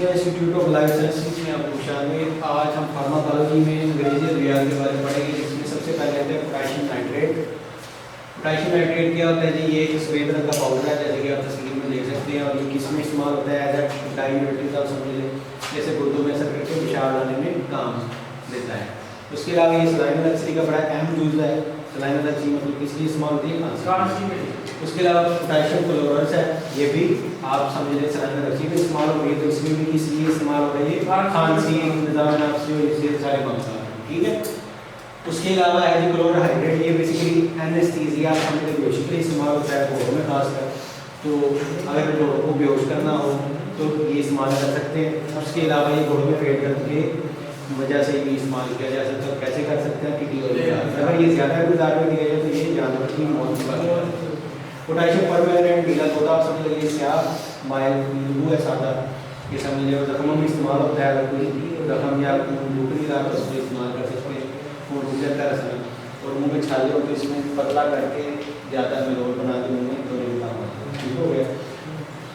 Institute of life sciences में आपको खुशामदीद। आज हम फार्माकोलॉजी में अंग्रेजी अद्वियात के बारे में पढ़ेंगे, जिसमें सबसे पहले आते हैं पोटेशियम नाइट्रेट। पोटेशियम नाइट्रेट क्या होता है जी? ये एक सफ़ेद रंग का पाउडर है, जैसे कि आप तस्वीर में देख सकते हैं। और ये किस में इस्तेमाल होता है? एज ए डायूरेटिक, आप समझ लें, जैसे गुर्दों में असर करके पेशाब लाने में काम देता है। उसके अलावा ये सलाइन एलर्जी का बड़ा अहम यूज़ है। सलाइन एलर्जी मतलब किस लिए इस्तेमाल होती है? खांसी में। उसके अलावा पोटेशियम क्लोराइड है, ये भी आप समझ लें सलाइन एलर्जी में इस्तेमाल हो रही है। तो इसमें भी किस लिए इस्तेमाल हो रही है? खांसी, निज़ाम नफ्स, ये सारे मामला, ठीक है। उसके अलावा है जी क्लोराहाइड्रेट, ये बेसिकली एनेस्थीसिया समझ लें बेहोशी के लिए इस्तेमाल होता है, घोड़ों में खासकर। तो अगर घोड़ों को बेहोश करना हो तो ये इस्तेमाल कर सकते हैं। उसके अलावा ये घोड़ों में पेट दर्द के वजह से भी इस्तेमाल किया जा सकता है। कैसे कर सकते हैं? कि अगर ये ज़्यादा गुजार में दिया जाए तो ये जानवर की मौत की बात है। पोटेशियम परमैंगनेट नीला तोता, आप समझ लीजिए स्याह माइल नींबू है सादा, ये समझ लीजिए। जख्मों में इस्तेमाल होता है, अगर कोई जख्म या दुख नहीं रहा तो उसमें इस्तेमाल कर सकते हैं। वो रुक जाता है रसम, और मुँह में छाले हो तो इसमें पतला करके ज़्यादा मेलोड बना के मुँह में तो काम आता है। ठीक हो गया।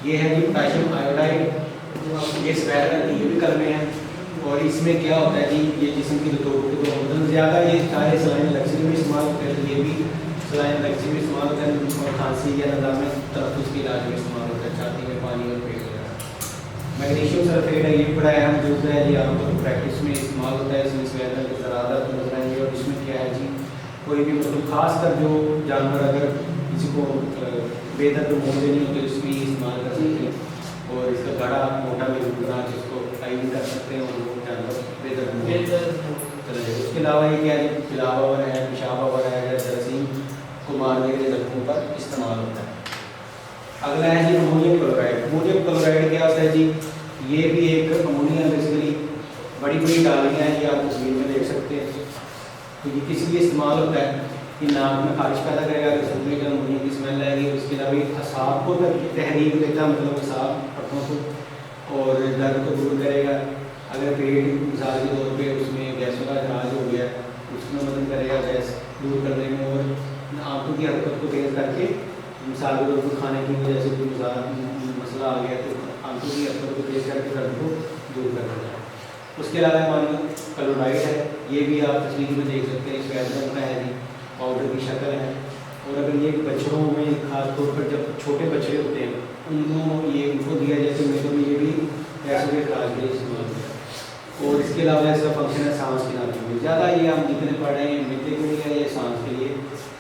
ये है जी पोटेशियम आयोडाइड, ये सफ़ेद रंग की, ये भी कलमे हैं। और इसमें क्या होता है जी? ये जिस्म की तो वजन ज़्यादा, ये सारे सलाइन एलर्जी में इस्तेमाल होते हैं। ये भी सलाइन एलर्जी में इस्तेमाल होता है, और खांसी या निज़ाम में तलफ़्फ़ुज़ के इलाज में इस्तेमाल होता है, छाती में पानी और पेट वगैरह। मैग्नीशियम सल्फेट है, ये बड़ा अहम यूज़ है जी, आमतौर पर प्रैक्टिस में इस्तेमाल होता है। इसमें सफ़ेद रंग के ज़रादात नजर आएंगे। और इसमें क्या है जी? कोई भी मतलब खासकर जो जानवर अगर किसी को बेदर्द मोड़े नहीं होते, इसमें इस्तेमाल कर सकते हैं। और इसका गड़ा मोटा में बना के इसको फ्राई भी कर सकते हैं, और वो जानवर बेदर्द चला जाए। उसके अलावा ये क्या है? पिलावर है, पेशावर है, या जरासीम को मारने के लिए जख्मों पर इस्तेमाल होता है। अगला है जी अमोनियम क्लोराइड। अमोनियम क्लोराइड क्या होता है जी? ये भी एक अमोनिया बेसिकली बड़ी बड़ी डालियाँ हैं, ये आप तस्वीर में देख सकते हैं। तो ये किस लिए इस्तेमाल होता है? कि नाक में खारिश पैदा करेगा, सूखने का अमोनिया की स्मेल आएगी। उसके अलावा असाब को तहरीक देता, मतलब असाब पट्टों को, और दर्द को दूर करेगा। अगर पेट मिसाल के तौर पे उसमें गैसों का इखराज हो गया, उसमें मदद करेगा गैस दूर करने में। और आंतों की हरकत को तेज़ करके, मिसाल के तौर पर खाने की वजह से कोई मसला आ गया तो आंतों की हरकत को तेज़ करके दर्द को दूर कर देगा। उसके अलावा मान लो क्लोराइड है, ये भी आप तस्वीर में देख सकते हैं, सफ़ेद रंग का है जी, पाउडर की शक्ल है। और अगर ये बच्चों में खास तौर पर जब छोटे बच्चे होते हैं उनको दिया जाए तो मेरे में ये भी गैसों के इखराज के लिए इस्तेमाल होता है। और इसके अलावा इसका फंक्शन है सांस की नाली में। ज़्यादा ये हम जितने पढ़ रहे हैं मिलते को लिया ये सांस के लिए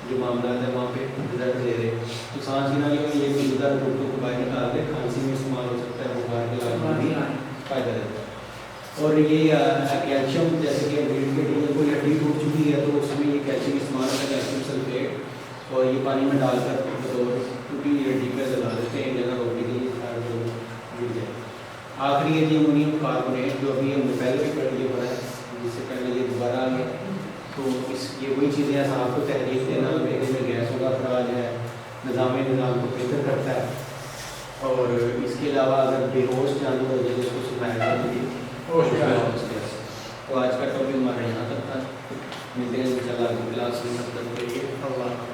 जो मामला है वहाँ पे रिजल्ट ले रहे हैं। तो सांस की नाली में ये गुजर गुर्दों को बाहर निकाल के खांसी में इस्तेमाल हो सकता है, बुखार के इलाज में भी फ़ायदा देता है। और ये कैल्शियम, जैसे कि रीढ़ के रीढ़ कोई हड्डी टूट चुकी है तो उसमें ये कैल्शियम इस्तेमाल होता है, कैल्शियम सल्फेट, और ये पानी में डालकर टूटी हड्डी पर जला देते हैं, जगह रोकने के लिए गिर जाए। आखिरी है जी अमोनियम कार्बोनेट, जो अभी हमने पहले भी पढ़ लिया पढ़ा है, जिससे पहले ये दोबारा आ गया। तो ये वही चीज़ें हैं, सांस को तहरीक देना, मेरे में गैसों का अखराज है, निज़ाम को बेहतर करता है। और इसके अलावा अगर बेहोश जानवर हो जाए उसको सुनाया जाता है। तो आज का टॉपिक हमारा यहाँ तक था। मिलते हैं इंशाल्लाह अगली क्लास में।